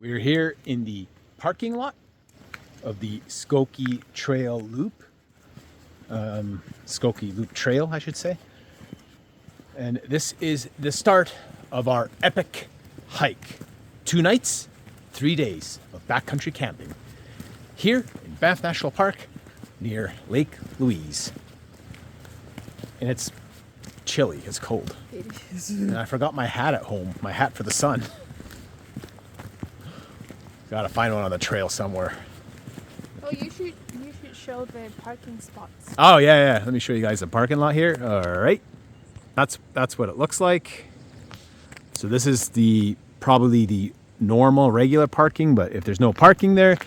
We're here in the parking lot of the Skoki Trail Loop. Skoki Loop Trail, I should say. And this is the start of our epic hike. 2 nights, 3 days of backcountry camping here in Banff National Park near Lake Louise. And it's chilly, it's cold. It is. And I forgot my hat at home, my hat for the sun. Gotta find one on the trail somewhere. Oh, you should show the parking spots. Oh yeah. Let me show you guys the parking lot here. All right, that's what it looks like. So this is probably the normal regular parking, but if there's no parking there,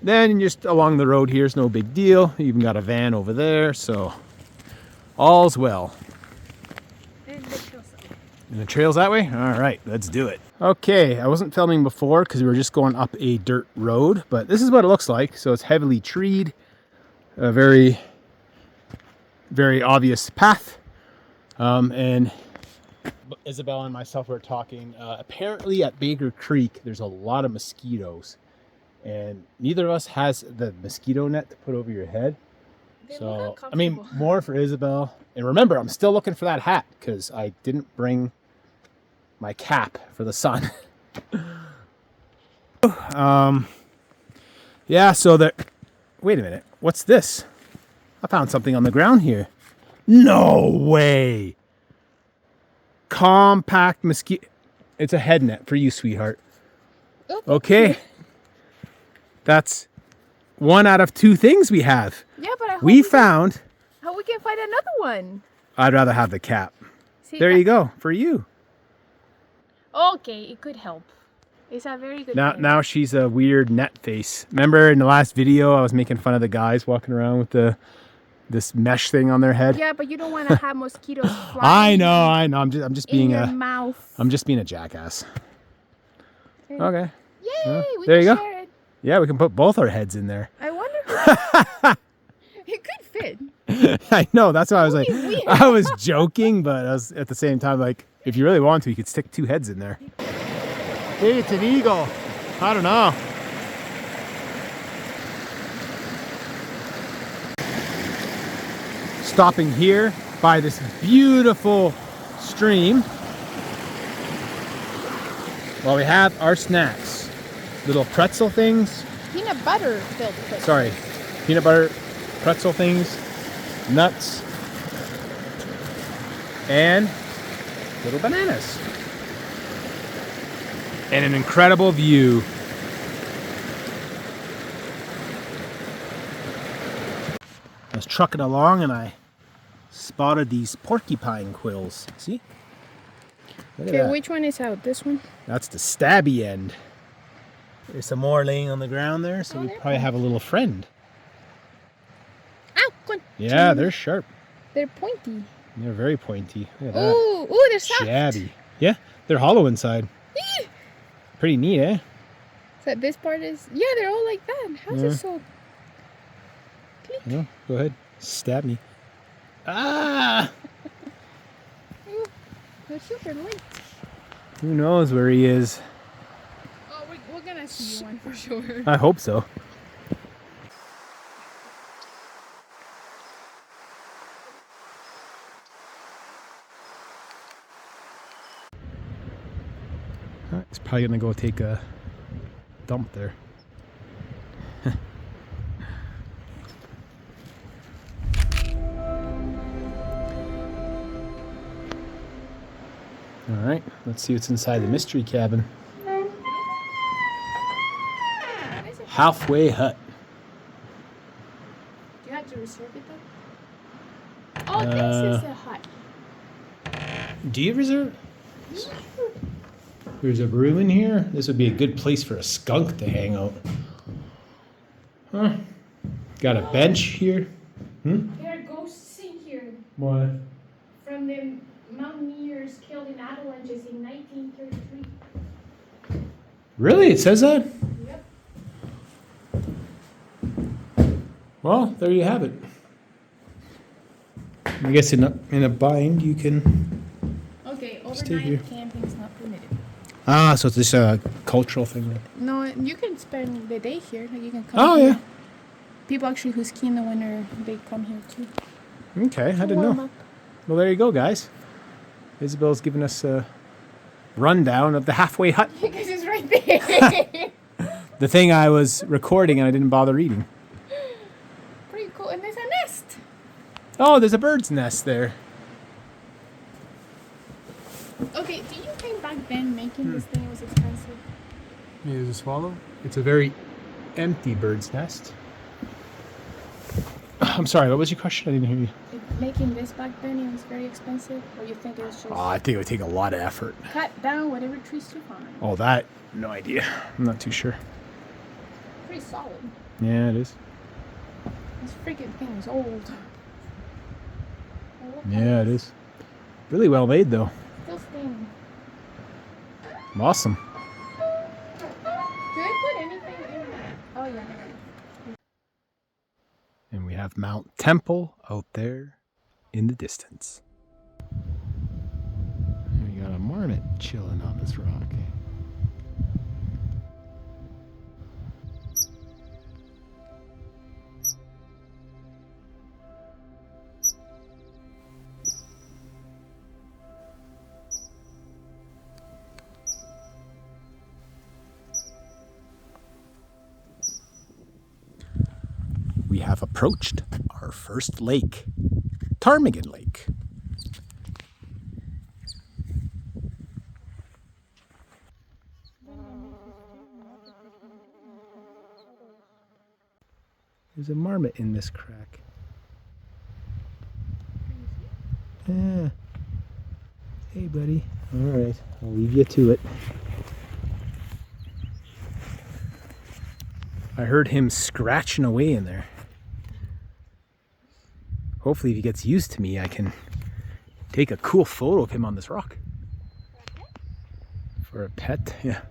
then just along the road here is no big deal. You even got a van over there, so all's well. And the trail's that way? All right, let's do it. Okay, I wasn't filming before because we were just going up a dirt road, but this is what it looks like. So it's heavily treed, a very, very obvious path. And Isabel and myself were talking. Apparently at Baker Creek, there's a lot of mosquitoes. And neither of us has the mosquito net to put over your head. So, I mean, more for Isabel. And remember, I'm still looking for that hat because I didn't bring my cap for the sun. Yeah, so wait a minute. What's this? I found something on the ground here. No way. Compact mosquito. It's a head net for you, sweetheart. Okay. That's 1 out of 2 things we have. Yeah, but I hope we found. How we can find another one? I'd rather have the cap. See, there you go, for you. Okay, it could help. It's a very good Now she's a weird net face. Remember in the last video I was making fun of the guys walking around with this mesh thing on their head? Yeah, but you don't want to have mosquitoes flying. I know. I'm just being mouth. I'm just being a jackass. Okay. Yay! There you go. Share it. Yeah, we can put both our heads in there. I wonder. It could fit. I know. That's why I was like, Weird. I was joking, but I was at the same time like, if you really want to, you could stick 2 heads in there. Hey, it's an eagle. I don't know. Stopping here by this beautiful stream while we have our snacks. Little pretzel things. Peanut butter filled pretzel. Sorry, peanut butter pretzel things, nuts, and little bananas. And an incredible view. I was trucking along and I spotted these porcupine quills. See? Look at Okay, that. which one is out? This one? That's the stabby end. There's some more laying on the ground there, so we probably have a little friend. Ow! Come on. Yeah, they're sharp. They're pointy. They're very pointy. Look at that. Ooh, they're soft. Shabby. Yeah, they're hollow inside. Pretty neat, eh? So this part is... Yeah, they're all like that. How's it so... Click. No, go ahead. Stab me. Ah! Ooh, they're super light. Who knows where he is? Oh, we're gonna see one for sure. I hope so. He's probably gonna go take a dump there. All right, let's see what's inside the mystery cabin. Halfway hut. Do you have to reserve it though? Oh, this is a hut. Do you reserve? There's a room in here. This would be a good place for a skunk to hang out. Huh? Got a bench here. There are ghosts in here What? from the mountaineers killed in avalanches in 1933. Really? It says that? Yep. Well, there you have it. I guess in a bind you can Okay, stay here. overnight camping is not permitted. Ah, so it's just a cultural thing then? No, you can spend the day here. Like you can come. Oh, here. yeah. People actually who ski in the winter, they come here too. Okay, I didn't Warm know. up. Well, there you go, guys. Isabel's giving us a rundown of the halfway hut. Because it's right there. The thing I was recording and I didn't bother reading. Pretty cool. And there's a nest. Oh, there's a bird's nest there. Okay, do you think back then making this thing was expensive? Maybe there's a swallow. It's a very empty bird's nest. I'm sorry, what was your question? I didn't hear you. If making this back then, it was very expensive? Or you think it was just I think it would take a lot of effort. cut down whatever trees you find? Oh, that? No idea. I'm not too sure. Pretty solid. Yeah, it is. This freaking thing is old. Yeah, it is. Really well made, though. Still standing. Awesome. Did I put anything in? Oh, yeah. And we have Mount Temple out there in the distance. And we got a marmot chilling on this rock. We have approached our first lake, Ptarmigan Lake. There's a marmot in this crack. Yeah. Hey, buddy. All right, I'll leave you to it. I heard him scratching away in there. Hopefully, if he gets used to me, I can take a cool photo of him on this rock. For a pet, yeah.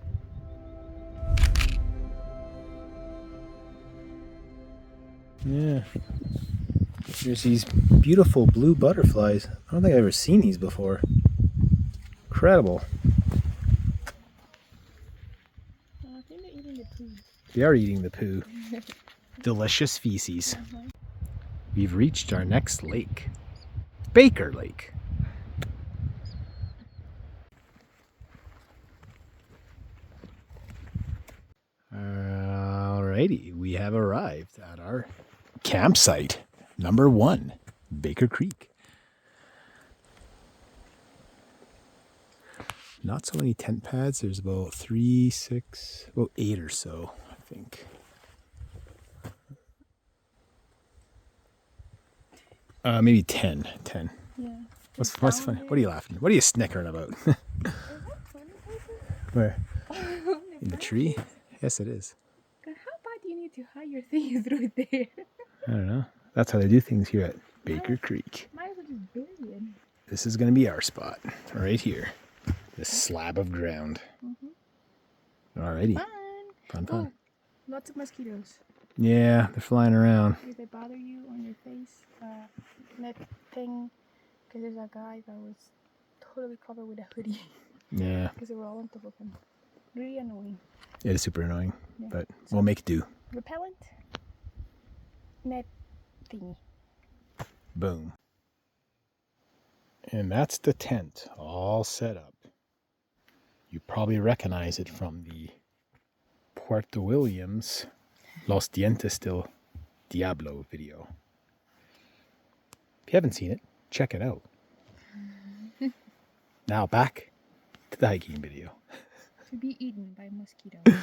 Yeah. There's these beautiful blue butterflies. I don't think I've ever seen these before. Incredible. I think they're eating the poo. They are eating the poo. Delicious feces. We've reached our next lake, Baker Lake. Alrighty, we have arrived at our campsite, number 1, Baker Creek. Not so many tent pads. There's about 3, 6, about 8 or so, I think. Maybe 10. Yeah. What's funny? What are you laughing? What are you snickering about? Where? In the tree? Yes, it is. How bad do you need to hide your things through there? I don't know. That's how they do things here at Baker Creek. Might as well just bury it. This is going to be our spot, right here. This slab of ground. Alrighty. Fun. Oh, lots of mosquitoes. Yeah, they're flying around. Do they bother you on your face? That thing, because there's a guy that was totally covered with a hoodie. Yeah. Because they were all on top of him. Really annoying. It is super annoying, Yeah. but we'll make do. Repellent? Net thingy. Boom. And that's the tent all set up. You probably recognize it from the Puerto Williams Los Dientes del Diablo video. If you haven't seen it, check it out. Now back to the hiking video. To be eaten by mosquitoes.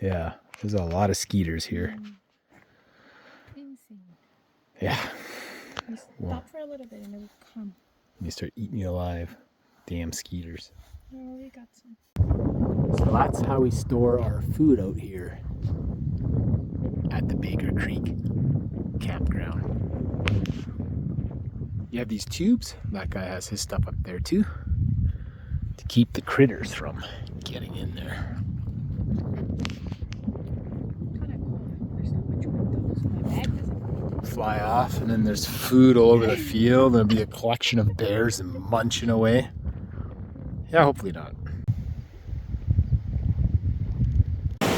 Yeah, there's a lot of skeeters here. Insane. Yeah, You stop for a little bit and they will come. they start eating you alive. Damn skeeters. Oh, we got some. So that's how we store our food out here at the Baker Creek campground. You have these tubes. That guy has his stuff up there too, to keep the critters from getting in there. Kind of cool. There's not much windows. My bag doesn't. Fly off, and then there's food all over the field. There'll be a collection of bears and munching away. Yeah, hopefully not.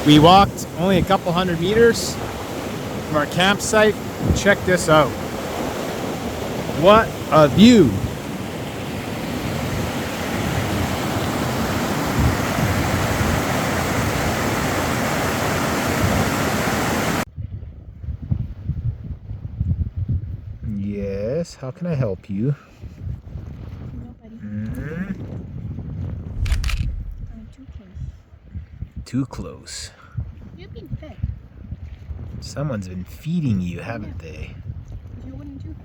We walked only a couple hundred meters from our campsite. Check this out. What a view. Yes, how can I help you? Too close. Too close. You've been fed. Someone's been feeding you, haven't they? You wouldn't do that.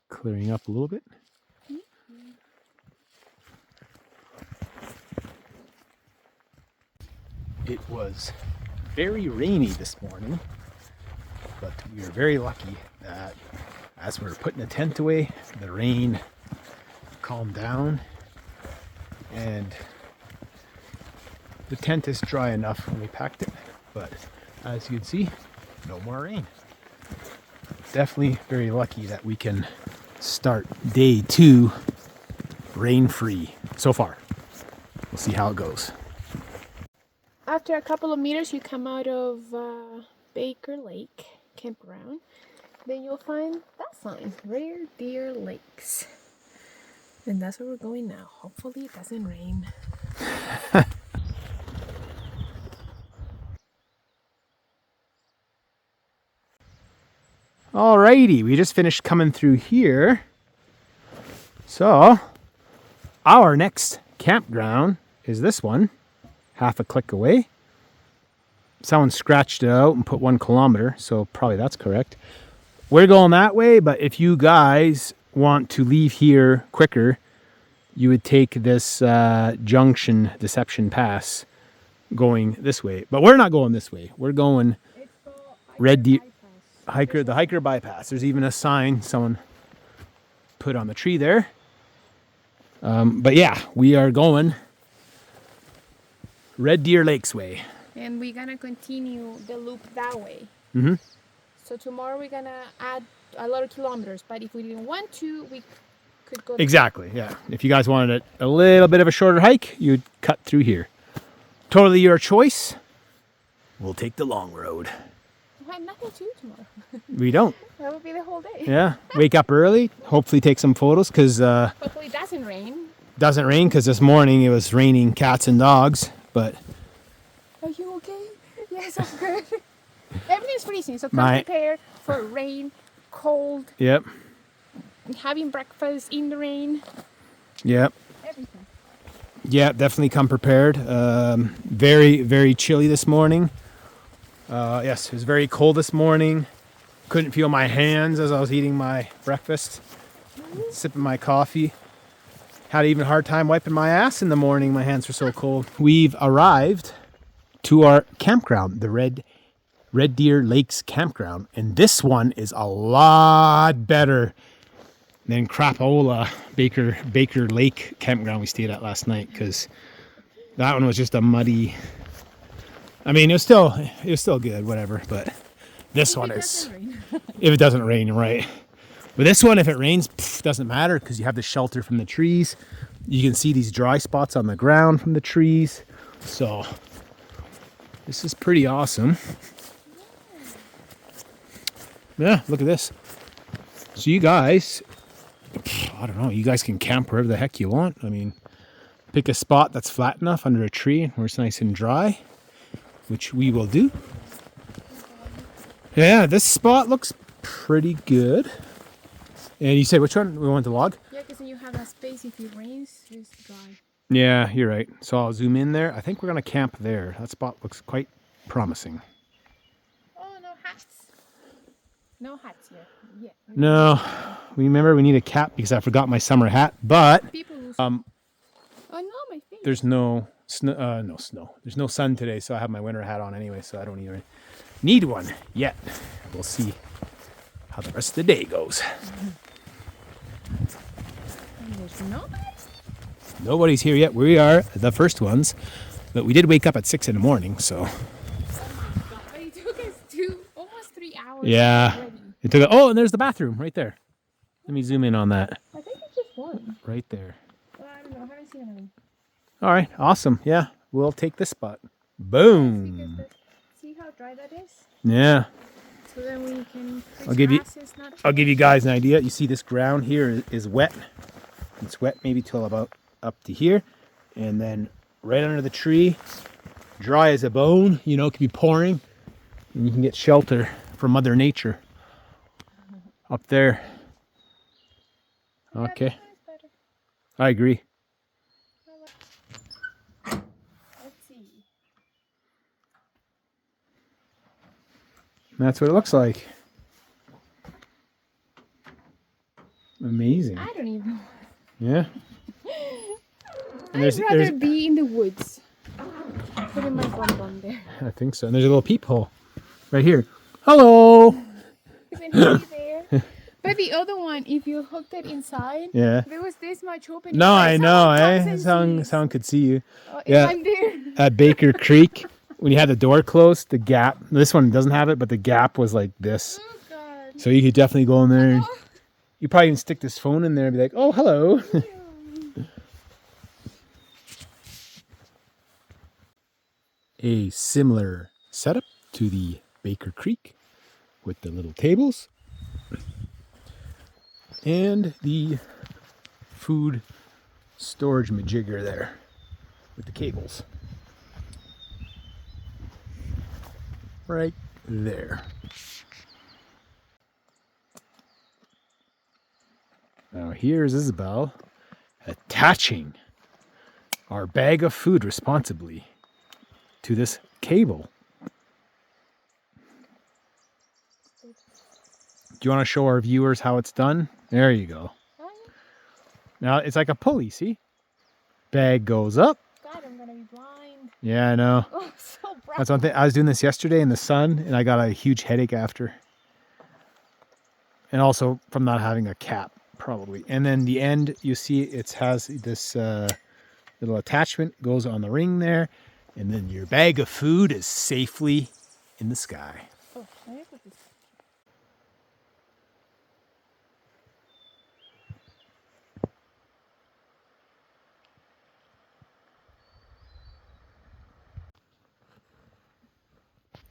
Clearing up a little bit. It was very rainy this morning, but we were very lucky that as we were putting the tent away, the rain calmed down and the tent is dry enough when we packed it, but as you can see, no more rain. Definitely very lucky that we can start day 2 rain-free so far. We'll see how it goes. After a couple of meters, you come out of Baker Lake campground. Then you'll find that sign, Rare Deer Lakes. And that's where we're going now. Hopefully it doesn't rain. Alrighty, we just finished coming through here. So, our next campground is this one, half a click away. Someone scratched it out and put 1 kilometer, so probably that's correct. We're going that way, but if you guys want to leave here quicker, you would take this junction deception pass going this way. But we're not going this way. We're going Red Deer. The hiker bypass. There's even a sign someone put on the tree there. But yeah, we are going Red Deer Lakes way. And we're gonna continue the loop that way. Mm-hmm. So tomorrow we're gonna add a lot of kilometers, but if we didn't want to, we could go. Exactly, yeah. If you guys wanted a little bit of a shorter hike, you'd cut through here. Totally your choice. We'll take the long road. We have nothing to do tomorrow. We don't. That would be the whole day. Yeah, wake up early, hopefully take some photos, because Hopefully it doesn't rain. doesn't rain, because this morning it was raining cats and dogs, but... Are you okay? Yes, I'm good. Everything's freezing, so come prepared for rain, cold. Yep. Having breakfast in the rain. Yep. Everything. Yeah, definitely come prepared. Very, very chilly this morning. Yes, it was very cold this morning. Couldn't feel my hands as I was eating my breakfast, sipping my coffee. Had an even hard time wiping my ass in the morning. My hands were so cold. We've arrived to our campground, the Red Deer Lakes campground. And this one is a lot better than crapola Baker Lake campground we stayed at last night, because that one was just a muddy... I mean, it was still good, whatever, but this one is... If it doesn't rain, right. But this one, if it rains, doesn't matter, because you have the shelter from the trees. You can see these dry spots on the ground from the trees. So, this is pretty awesome. Yeah, look at this. So you guys, I don't know, you guys can camp wherever the heck you want. I mean, pick a spot that's flat enough under a tree where it's nice and dry, which we will do. Yeah, this spot looks pretty good. And you said which one? We want the log? Yeah, because then you have that space if it rains, it's dry. Yeah, you're right. So I'll zoom in there. I think we're going to camp there. That spot looks quite promising. hats. No hats here. Yeah. No, remember we need a cap because I forgot my summer hat. But People who... oh no, my face. there's no snow. No snow. There's no sun today, so I have my winter hat on anyway. So I don't even need one yet. We'll see how the rest of the day goes. And there's nobody. Nobody's here yet. We are the first ones, but we did wake up at 6 in the morning. So But it took us almost 3 hours. yeah, Already. it took. Oh, and there's the bathroom right there. Let me zoom in on that. I think it's just one. Right there. Well, I don't know. I haven't seen another. All right, awesome. Yeah, we'll take this spot. Because Boom. see how dry that is? Yeah. So then we can... I'll give you guys an idea. You see this ground here is wet. It's wet maybe till about up to here. And then right under the tree, dry as a bone, you know, it could be pouring. And you can get shelter from Mother Nature up there. Okay. I agree. Let's see. That's what it looks like. Amazing. I don't even know. Yeah. And I'd rather be in the woods. Putting my bum there. I think so. And there's a little peephole right here. Hello. Isn't he there? But the other one, if you hooked it inside, Yeah. there was this much opening. No, Like, I know, someone comes eh? and Someone could see you. Oh, Yeah. I'm there. At Baker Creek, when you had the door closed, the gap, this one doesn't have it, but the gap was like this. Oh, God. So you could definitely go in there. And Oh. you probably even stick this phone in there and be like, oh, hello. A similar setup to the Baker Creek with the little tables and the food storage majigger there with the cables right there. Now here's Isabel attaching our bag of food responsibly to this cable. Do you want to show our viewers how it's done? There you go. Now it's like a pulley, see? Bag goes up. God, I'm gonna be blind. Yeah, I know. Oh, so bright. That's one thing. I was doing this yesterday in the sun and I got a huge headache after. And also from not having a cap, probably. And then the end, you see it has this little attachment, goes on the ring there. And then your bag of food is safely in the sky. Oh, I have this.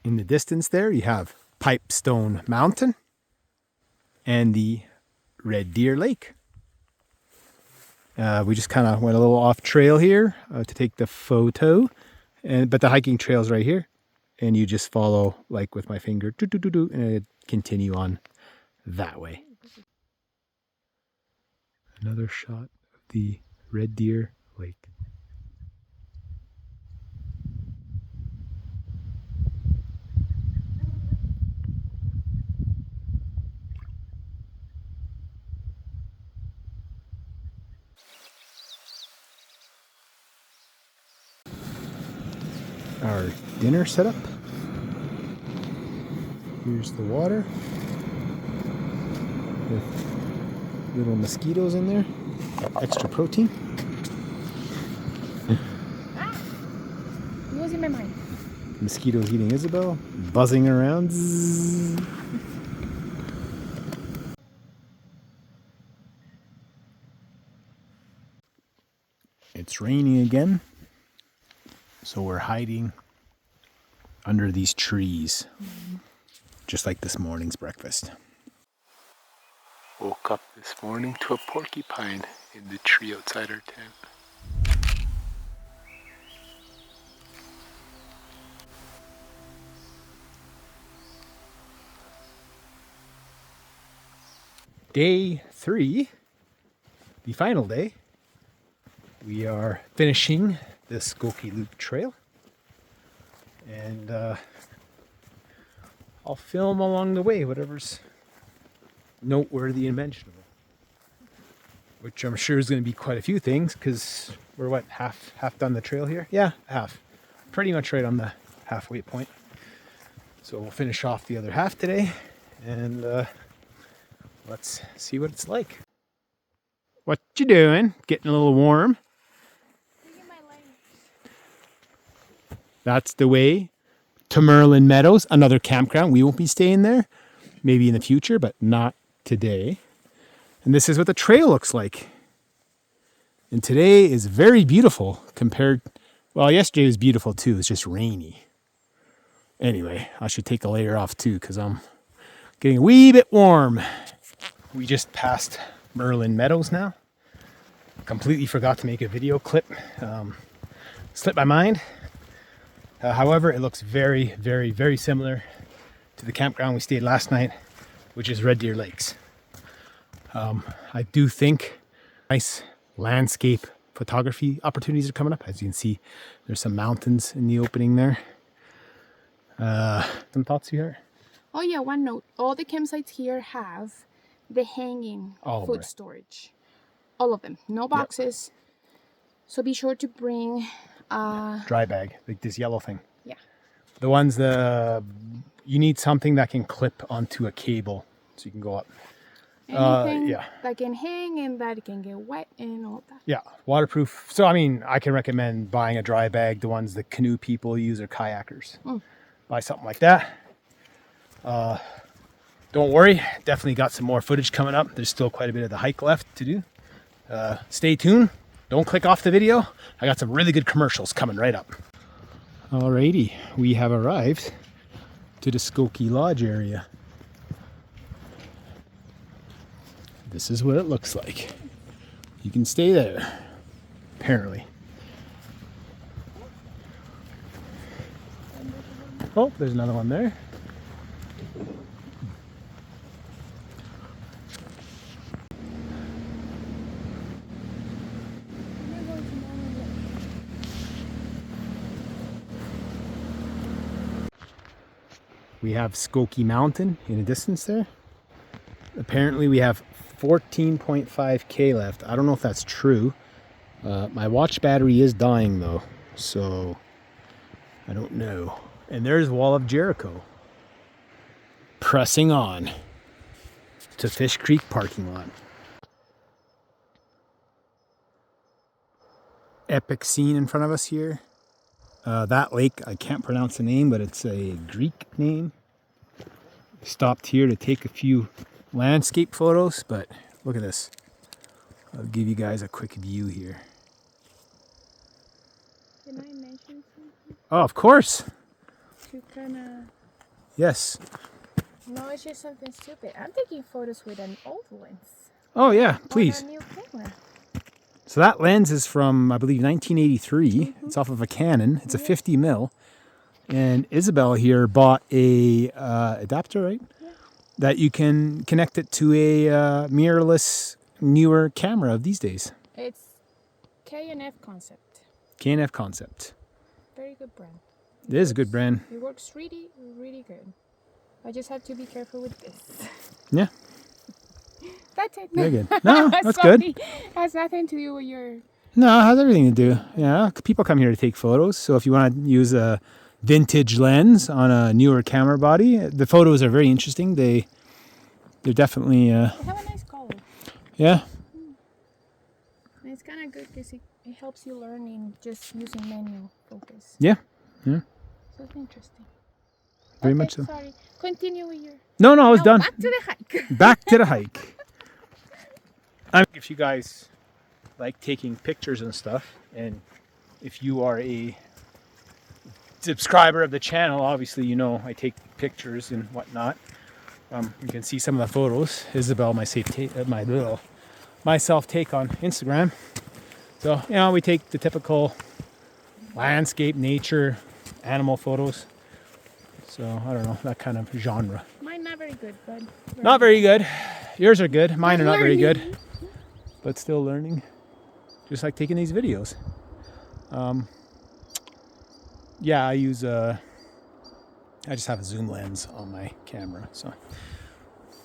In the distance there, you have Pipestone Mountain and the Red Deer Lake. We just kind of went a little off trail here to take the photo, but the hiking trail's right here, and you just follow like with my finger, and it continue on that way. Another shot of the Red Deer Lake. Our dinner setup. Here's the water with little mosquitoes in there, extra protein. Losing my mind. Mosquitoes eating Isabel, buzzing around. Zzz. It's raining again. So we're hiding under these trees, just like this morning's breakfast. Woke up this morning to a porcupine in the tree outside our tent. Day 3, the final day. We are finishing the Skoki Loop Trail, and I'll film along the way, whatever's noteworthy and mentionable. Which I'm sure is going to be quite a few things, because we're what, half done the trail here? Yeah, half. Pretty much right on the halfway point. So we'll finish off the other half today, and let's see what it's like. What you doing? Getting a little warm? That's the way to Merlin Meadows, another campground. We won't be staying there. Maybe in the future, but not today. And this is what the trail looks like. And today is very beautiful compared, well, yesterday was beautiful too. It's just rainy. Anyway, I should take a layer off too, because I'm getting a wee bit warm. We just passed Merlin Meadows now. Completely forgot to make a video clip. Slipped my mind. However, it looks very, very, very similar to the campground we stayed last night, which is Red Deer Lakes. I do think nice landscape photography opportunities are coming up. As you can see, there's some mountains in the opening there. Some thoughts here? Oh yeah, one note. All the campsites here have the hanging food right. storage. All of them. No boxes. Yep. So be sure to bring dry bag, like this yellow thing. Yeah. The ones you need something that can clip onto a cable so you can go up. Anything that can hang and that can get wet and all that. Yeah, waterproof. So I mean, I can recommend buying a dry bag, the ones the canoe people use or kayakers. Buy something like that. Don't worry, definitely got some more footage coming up. There's still quite a bit of the hike left to do. Stay tuned. Don't click off the video. I got some really good commercials coming right up. Alrighty, we have arrived to the Skoki Lodge area. This is what it looks like. You can stay there, apparently. Oh, there's another one there. We have Skoki Mountain in the distance there. Apparently we have 14.5K left. I don't know if that's true. My watch battery is dying though, so I don't know. And there's Wall of Jericho. Pressing on to Fish Creek parking lot. Epic scene in front of us here. That lake, I can't pronounce the name, but it's a Greek name. Stopped here to take a few landscape photos, but look at this. I'll give you guys a quick view here. Can I mention something? Oh, of course. To kind of... Yes. No, it's just something stupid. I'm taking photos with an old lens. Oh yeah, please. On a new camera. So that lens is from, I believe, 1983. It's off of a Canon. It's a 50 mil. And Isabel here bought a adapter, right? Yeah. That you can connect it to a mirrorless, newer camera of these days. It's K&F Concept. K&F Concept. Very good brand. It is a good brand. It works really, really good. I just have to be careful with this. Yeah. That's it. Very good. No, that's Sorry. good. It has nothing to do with your... No, it has everything to do. Yeah, people come here to take photos. So if you want to use a vintage lens on a newer camera body, the photos are very interesting. They're definitely... They have a nice color. Yeah. And it's kind of good because it helps you learn in just using manual focus. Yeah. Yeah. So it's interesting. Very much so. Sorry. Continue with your... No, I was done. Back to the hike. Back to the hike. If you guys like taking pictures and stuff, and if you are a subscriber of the channel, obviously you know I take pictures and whatnot. You can see some of the photos. Isabel, myself take on Instagram. So, you know, we take the typical landscape, nature, animal photos. So, I don't know, that kind of genre. Mine not very good, but... Not very good. Yours are good. Mine are not very good. But still learning. Just like taking these videos. Yeah, I use I just have a zoom lens on my camera, so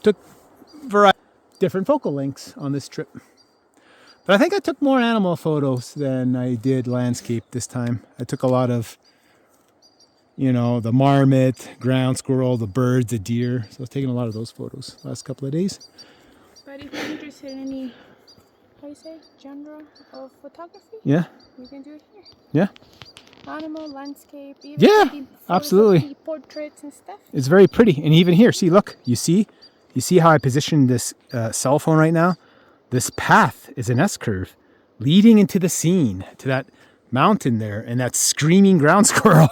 took variety different focal lengths on this trip. But I think I took more animal photos than I did landscape this time. I took a lot of, you know, the marmot, ground squirrel, the birds, the deer. So I was taking a lot of those photos last couple of days. But if you're interested in any, how do you say, genre of photography, Yeah. you can do it here. Yeah. Animal, landscape, even Yeah, taking photos of absolutely. portraits and stuff. It's very pretty. And even here, see, look, you see how I positioned this cell phone right now? This path is an S-curve leading into the scene to that mountain there and that screaming ground squirrel.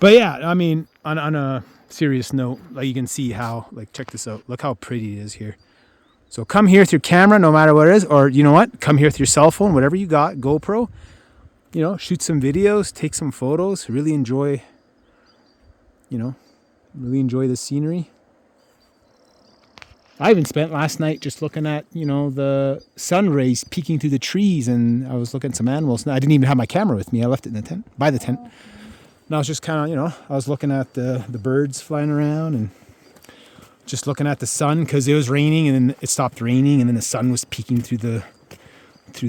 But yeah, I mean, on a serious note, like you can see how, like, check this out. Look how pretty it is here. So come here with your camera, no matter what it is, or you know what? Come here with your cell phone, whatever you got, GoPro. You know, shoot some videos, take some photos, really enjoy, you know, the scenery. I even spent last night just looking at, you know, the sun rays peeking through the trees, and I was looking at some animals. I didn't even have my camera with me. I left it in the tent, by the tent. And I was just kind of, you know, I was looking at the birds flying around and just looking at the sun because it was raining and then it stopped raining and then the sun was peeking through the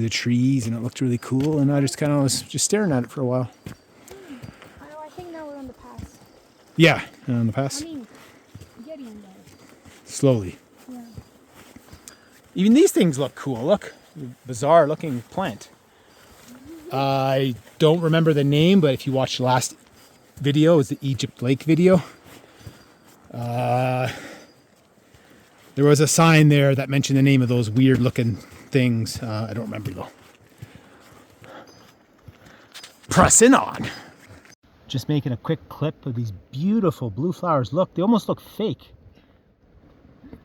trees and it looked really cool. And I just kind of was just staring at it for a while. I think now we're on the pass. Yeah, on the pass. I mean, getting there. Slowly. Yeah. Even these things look cool. Look, bizarre looking plant. I don't remember the name, but if you watched the last video, it was the Egypt Lake video. There was a sign there that mentioned the name of those weird looking things. I don't remember though. Pressing on. Just making a quick clip of these beautiful blue flowers. Look, they almost look fake,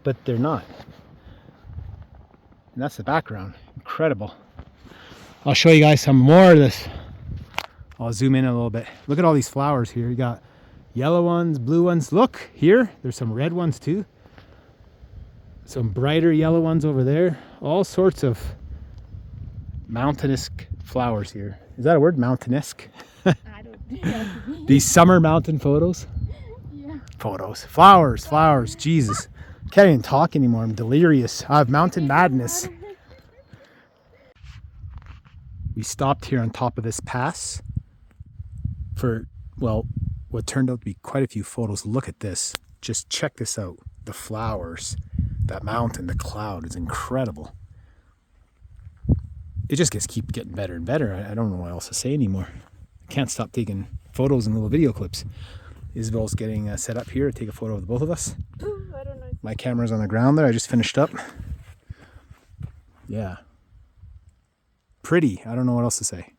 but they're not. And that's the background. Incredible. I'll show you guys some more of this. I'll zoom in a little bit. Look at all these flowers here. You got yellow ones, blue ones. Look here, there's some red ones too. Some brighter yellow ones over there. All sorts of mountainous flowers here. Is that a word? Mountainous? I don't. These summer mountain photos. Yeah. Photos. Flowers. Jesus. Can't even talk anymore. I'm delirious. I have mountain madness. We stopped here on top of this pass for, well, what turned out to be quite a few photos. Look at this. Just check this out. The flowers, that mountain, the cloud is incredible. It just keeps getting better and better. I don't know what else to say anymore. I can't stop taking photos and little video clips. Isabel's getting set up here to take a photo of the both of us. Ooh, I don't know. My camera's on the ground there. I just finished up. Yeah. Pretty. I don't know what else to say.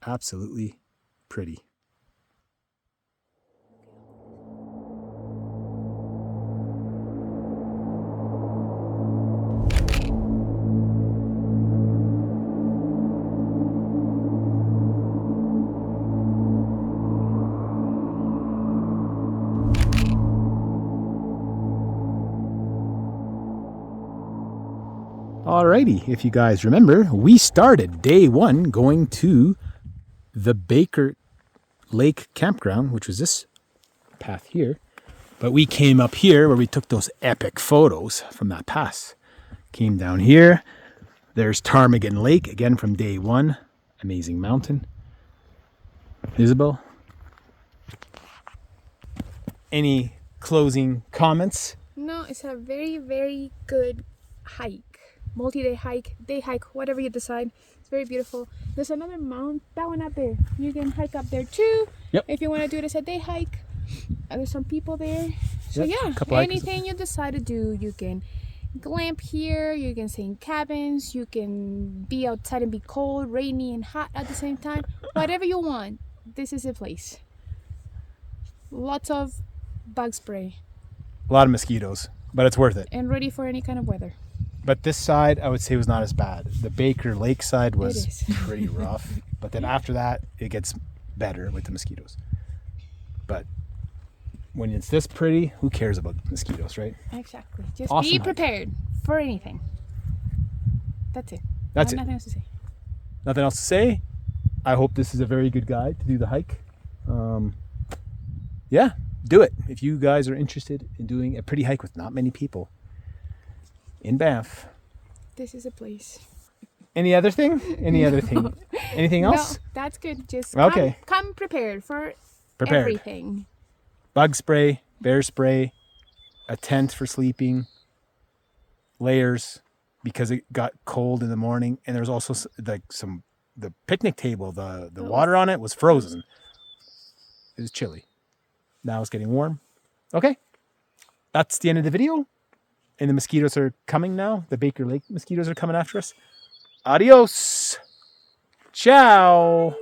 Absolutely pretty. Alrighty, if you guys remember, we started day one going to the Baker Lake campground, which was this path here. But we came up here where we took those epic photos from that pass. Came down here. There's Ptarmigan Lake, again from day one. Amazing mountain. Isabel? Any closing comments? No, it's a very, very good hike. Multi-day hike, day hike, whatever you decide. It's very beautiful. There's another mountain, that one up there. You can hike up there too. Yep. If you want to do it as a day hike. There's some people there. So Yep. yeah, anything you decide to do, you can glamp here, you can stay in cabins, you can be outside and be cold, rainy and hot at the same time. Whatever you want, this is the place. Lots of bug spray. A lot of mosquitoes, but it's worth it. And ready for any kind of weather. But this side, I would say, was not as bad. The Baker Lake side It was is. pretty rough. But then after that, it gets better with the mosquitoes. But when it's this pretty, who cares about mosquitoes, right? Exactly. Just Awesome be hike. prepared for anything. That's it. That's it. Nothing else to say. Nothing else to say. I hope this is a very good guide to do the hike. Yeah, do it if you guys are interested in doing a pretty hike with not many people in Banff. This is a place. Any other thing? Any other thing? Anything else? No, that's good. Just Okay. come prepared for Prepared. everything. Bug spray, bear spray, a tent for sleeping, layers because it got cold in the morning, and there was also like the picnic table. The water on it was frozen. It was chilly. Now it's getting warm. Okay, that's the end of the video, and the mosquitoes are coming now. The Baker Lake mosquitoes are coming after us. Adios. Ciao.